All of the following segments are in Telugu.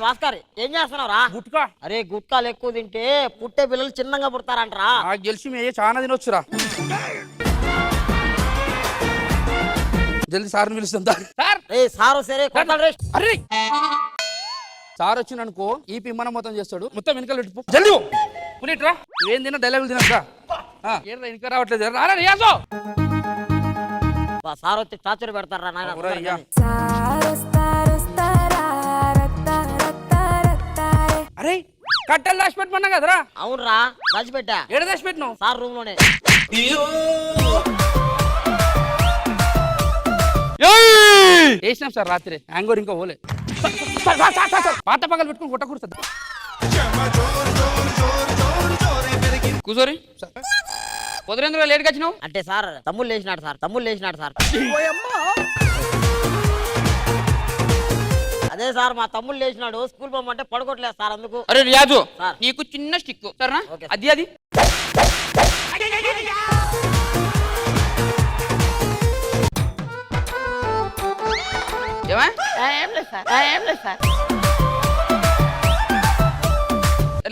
భాస్కర్ ఏం చేస్తున్నావురా? గుట్కా. అరే గుట్కాలు ఎక్కువ తింటే పుట్టే పిల్లలు చిన్నగా పుడతారంటరా. నాకు తెలిసి మే చాలా తినొచ్చురా. జల్దీ సార్ని పిలుస్తుందా? సారు సరే అరే సార్ వచ్చింది అనుకో ఈ పిమ్మన మొత్తం చేస్తాడు. మొత్తం వెనకాల పెట్టిపో జల్దీ పులిట్రా. ఏం తిన్నా డైలాగులు తినద్దా? ఏంట్రా ఇంకా రావట్లేదు? రారా రియాజో. సార్ వచ్చి టార్చర్ పెడతారా నాయన. అరే కట్టలు దాచి పెట్టమన్నా కదరా? అవునరా దాచిపెట్టా. ఏడ దాచి పెట్టినావు? సార్ రూమ్ లోనే. వేసినాం సార్ రాత్రి. హ్యాంగోర్ ఇంకా పోలే. పాత పగలు పెట్టుకుని కొట్టకూడదు. కూర్చోరి. పొద్దున లేట్గా వచ్చినావు అంటే సార్ తమ్ముళ్ళు లేచినాడు సార్. అదే సార్ మా తమ్ముళ్ళు లేచినాడు. స్కూల్ పోమంటే పడుకోవట్లేదు సార్ అందుకు. అరే రియాజు నీకు చిన్న స్టిక్ సరేనా? అది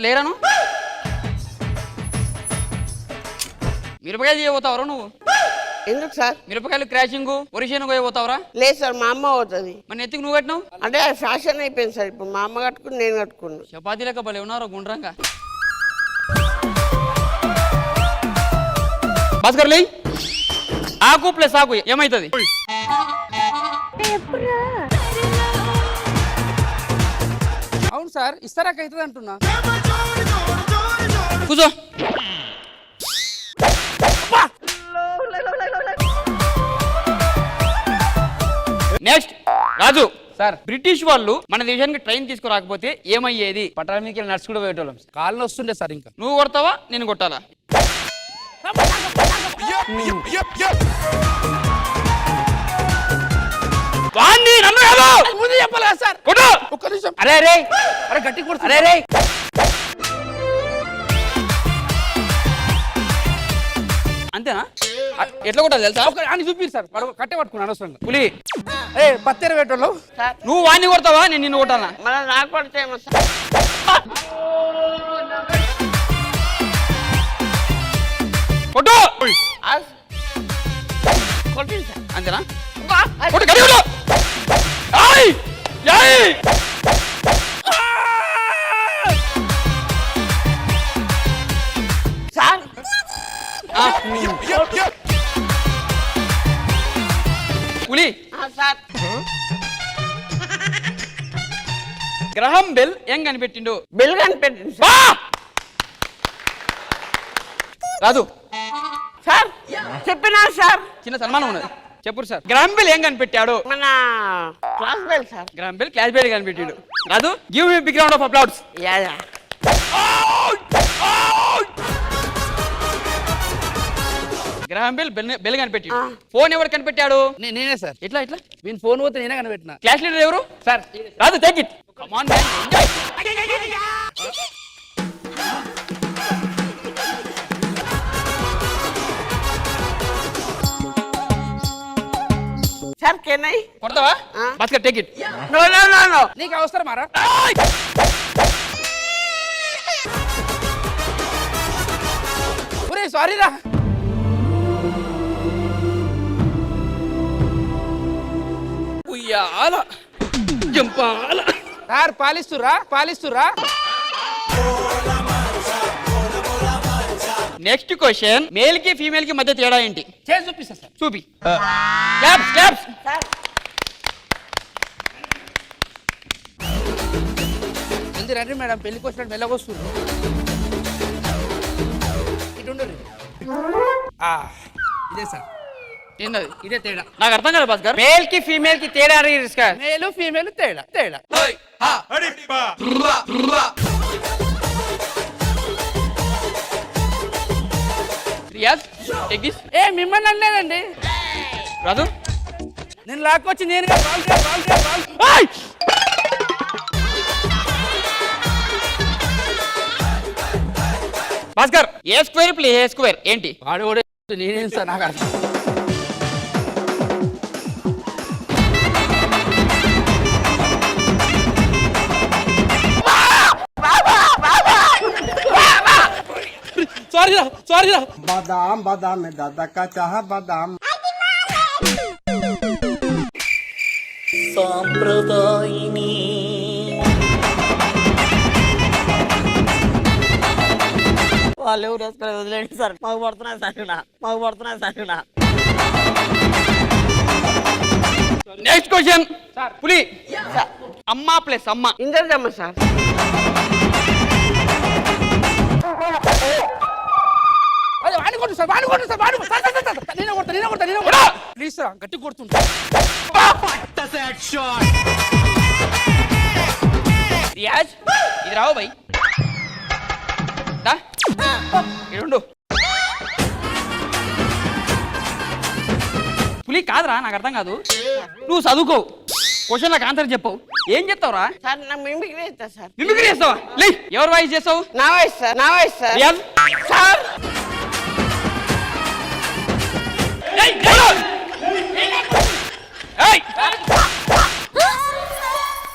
లేరాను మిరపకాయలు చేయబోతావరా నువ్వు? ఎందుకు సార్? మిరపకాయలు క్రాషింగ్ ఒరిషియన్ పోతావరా? లేదు సార్ మా అమ్మ పోతుంది. మన ఎత్తుకు నువ్వు కట్టినావు అంటే ఫ్యాషన్ అయిపోయింది సార్. ఇప్పుడు మా అమ్మ కట్టుకుని నేను కట్టుకున్నా. చపాతీ లెక్క భలే ఉన్నారో గుండ్రంగా. భాస్కర్ లే ఆకు ప్లస్ ఆకు ఏమైతుంది? అవును సార్ ఇస్తారాక అవుతుంది అంటున్నా. కూర్చో. నెక్స్ట్ రాజు సార్, బ్రిటిష్ వాళ్ళు మన దేశానికి ట్రైన్ తీసుకురాకపోతే ఏమయ్యేది? పట్టాల మీదకి నడుచు కూడా పోయేటోళ్ళం. కాళ్ళు వస్తుండే సార్. ఇంకా నువ్వు కొడతావా నేను కొట్టాలా? ముందు చెప్పాలా సార్? ఒక్క నిమిషం. అరే అరే అరే గట్టి కొడుతా. అరే రే అంతేనా? ఎట్లా కొట్టాలి తెలుసా? అని చూపిరు సార్. కట్టే పట్టుకున్నాను అనవసరంగా. పులి పత్తెర పెట్టోళ్ళు. నువ్వు వాడిని కొడతావా నేను నిన్ను కొట్టాలా? మన నాకు కొడితే కొట్టు. కొట్టింది సార్. అంతేనా? సార్ పులి సార్ గ్రహం బెల్ ఏం కనిపెట్టిండు? బెల్ కనిపెట్టింది రాదు సార్. చెప్పినా సార్. చిన్న సన్మానం ఉన్నది చెప్పు సార్. గ్రహం బెల్ ఏం కనిపెట్టాడు? మన class bell sir. Graham Bell class bell కనిపెట్టాడు. రాదు give me big round of applause. Graham Bell Bell కనిపెట్టాడు. ఫోన్ ఎవరు కనిపెట్టాడు? నేనే సార్. ఎట్లా ఎట్లా వీని ఫోన్ పోతే నేనే కనిపెట్టినా. క్లాస్ లీడర్ ఎవరు సార్? రాదు take it. Come on man enjoy. Sir కెనై కొడతావా? Bhaskar take it. No no no no. నీకు అవసరమారా? ఒరే సారీ రా. ఉయ్యాల జంపాల. సార్ పాలిస్తురా. నెక్స్ట్ క్వశ్చన్, మేల్ కి ఫీమేల్ కి మధ్య తేడా ఏంటి? చేసి చూపిస్తా సార్. చూపి. క్లాప్స్. రండి మేడం, పెళ్లికి వచ్చినట్టు మెల్లగొస్తుంది. ఇటు ఉండరు. ఇదే సార్. ఏంటది? ఇదే తేడా. నాకు అర్థం కాదు భాస్కర్. మేల్ కి ఫీమేల్ కి తేడా మేలు ఫీమేల్ తేడా. మిమ్మల్ని అనలేదండి. రాదు నేను లాక్కొచ్చి నేను భాస్కర్ ఏ స్క్వేర్ ప్లస్ ఏ స్క్వేర్ ఏంటి? వాడు కూడా నేనేం సార్ నాకు అర్థం. సారీ రా बादाम बादाम में दादा का चाह बादाम సాంప్రదాయిని వాళ్ళు ఎవరు వేసుకోలేదు, వదిలేండి సార్. మాకు పడుతున్నాయి సార్. నెక్స్ట్ క్వశ్చన్ పులి. అమ్మ ప్లస్ అమ్మ. ఇంద్రజమ్మ సార్. అదే వాడిని కొట్టు సార్, నేనే కొడతా. ప్లీజ్ సార్ గట్టి కొడుతుంటా. రియాజ్ ఇది రావు బై ఇడు పులి కాదురా, నాకు అర్థం కాదు. నువ్వు చదువుకో, క్వశ్చన్ నాకు ఆన్సర్ చెప్పవు. ఏం చెప్తావురా? సార్ నాకు మిమిక్రీ చేస్తా సార్. మిమిక్రీ చేస్తావా? లే, ఎవరు వాయిస్ చేస్తావు? నా voice sir. Riyaz sir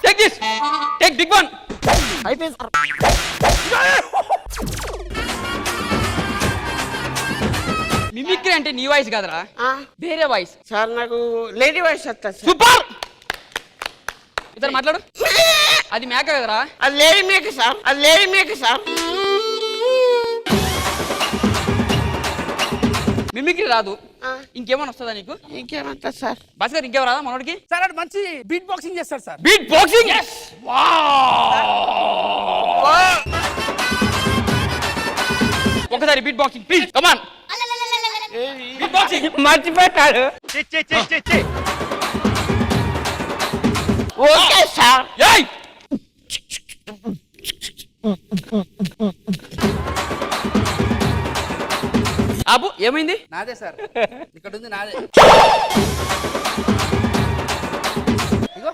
take this, take big one. అయిపోయింది సార్. మిమిక్రీ అంటే నీ వాయిస్ కాదురా, వేరే వాయిస్. సార్ నాకు లేడీ వాయిస్ వస్తా సార్. సూపర్. ఇతను మాట్లాడు. అది మేక కదరా. అది లేడీ మేక సార్. మిమిక్రీ రాదు, ఇంకేమైనా వస్తుందా నీకు? ఇంకేమంటా సార్? భాస్కర్ ఇంకేం రాదా మనోడికి? సార్ అది మంచి బీట్ బాక్సింగ్ చేస్తాడు సార్. Beat boxing. ఒకసారి beat boxing please, come on. Beat boxing మర్చిపోతాడు. Okay sir. ఏయ్ అబ్బు ఏమైంది? నాదే సార్, ఇక్కడ ఉంది నాదే. ఇగో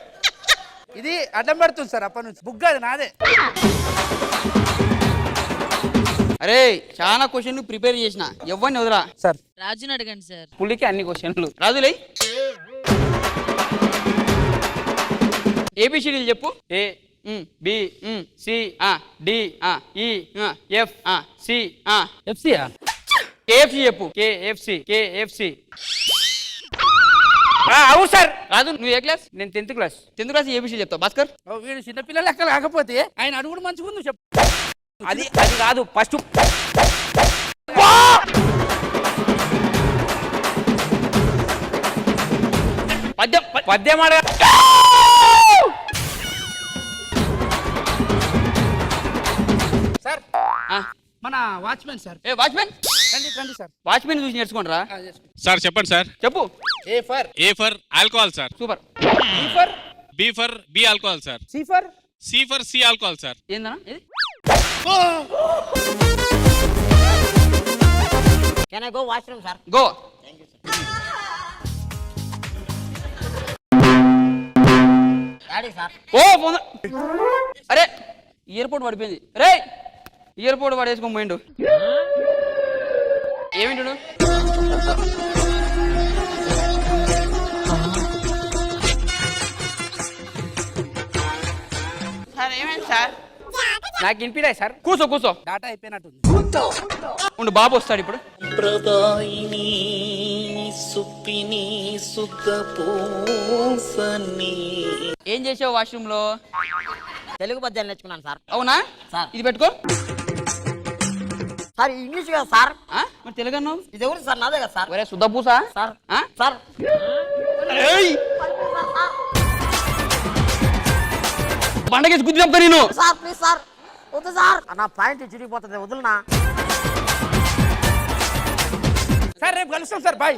ఇది అడ్డం పెడుతుంది సార్ అప్పటి నుంచి. బుగ్గ అది నాదే. అరే చాలా క్వశ్చన్లు ప్రిపేర్ చేసిన, ఎవరిని వదరా సార్. రాజుని అడగండి సార్. పులికి అన్ని క్వశ్చన్లు. రాజులే ఏబిసిడీలు చెప్పు. ఏ బి సి డి ఈ ఎఫ్ సి ఎఫ్సియా? కేఎఫ్సి చెప్పు. కేఎఫ్సి. అవును సార్. రాజు నువ్వు ఏ క్లాస్? నేను 10th class. 10th class ABC చెప్తావు. భాస్కర్ వీడు చిన్నపిల్లల లెక్క కాకపోతే ఆయన అడుగుడు మంచిగా ఉంది చెప్పు. అది కాదు ఫస్ట్ పద్యం అడగ. సార్ మన వాచ్మెన్ సార్. ఏ వాచ్మెన్ రండి సార్. వాచ్మెన్ చూసి నేర్చుకోండి రా. సార్ చెప్పండి సార్. చెప్పు. A for alcohol sir. Super. B for B alcohol sir. C for C alcohol sir. ఏందన్నా ఇది? Can I go washroom sir? Go. Daddy sir. Oh phone. అరే ఎయిర్పోర్ట్ పడిపోయింది. రే ఎయిర్పోర్ట్ పడేసుకొని పోయిండు. ఏమింటాడు? సార్ ఏమైంది సార్? నాకు వినిపిలే సార్. కూసో. డాటా అయిపోయినట్టుంది. ఉండు, బాబు వస్తాడు ఇప్పుడు. సాంప్రదాయిని సుప్పిని సుఖపోసని. ఏం చేసావు వాష్రూమ్ లో? తెలుగు పద్యాలు నేర్చుకున్నాను సార్. అవునా సార్. ఇది పెట్టుకో సార్. ఇంగ్లీష్ కదా సార్? మరి తెలుగు అన్నావు. ఇది ఎవరు సార్? నాదే కదా సార్. ఒరే సుద్దపూసా సార్. ఆ? సార్ బండకేసి గుద్ది చెప్తా నేను. సార్ ప్లీజ్ సార్, వద్దు సార్. నా పాయింట్ చిరిగిపోతుంది, వదులునా. సార్ రేపు కలుస్తాం సార్. బాయ్.